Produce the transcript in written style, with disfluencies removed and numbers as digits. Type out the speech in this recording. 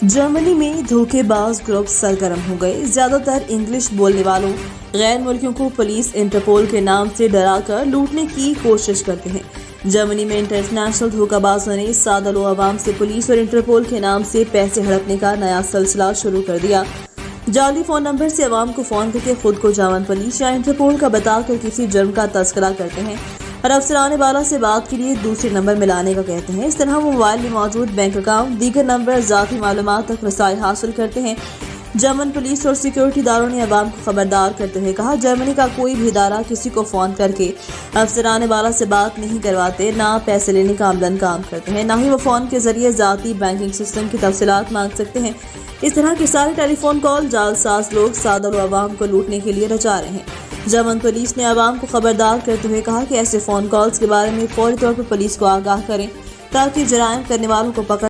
Germany में धोखेबाज group सरगर्म हो गए। ज्यादातर इंग्लिश बोलने वालों गैर मुल्कियों को पुलिस इंटरपोल के नाम से डराकर लूटने की कोशिश करते हैं। जर्मनी में इंटरनेशनल धोखेबाजों ने सादा लोग आवाम से पुलिस और इंटरपोल के नाम से पैसे हड़पने का नया सिलसिला शुरू कर दिया। जाली फोन नंबर से आवाम को फोन करके खुद को जर्मन पुलिस या इंटरपोल का बताकर किसी जुर्म का तस्करा करते हैं और अफसराने वाला से बात के लिए दूसरे नंबर मिलाने का कहते हैं। इस तरह वो मोबाइल में मौजूद बैंक अकाउंट, दीगर नंबर, जाती मालूमात तक रसाई हासिल करते हैं। जर्मन पुलिस और सिक्योरिटी इदारों ने अवाम को खबरदार करते हुए कहा, जर्मनी का कोई भी इदारा किसी को फ़ोन करके अफसराने वाला से बात नहीं करवाते, ना पैसे लेने का अमलन काम करते हैं, ना ही वो फ़ोन के जरिए जाती बैंकिंग सिस्टम की तफसीलात मांग सकते हैं। इस तरह के सारे टेलीफोन कॉल जालसाज लोग सादा अवाम को लूटने के लिए रचा रहे हैं। जर्मन पुलिस ने आवाम को खबरदार करते हुए कहा कि ऐसे फ़ोन कॉल्स के बारे में फौरी तौर पर पुलिस को आगाह करें ताकि जराइम करने वालों को पकड़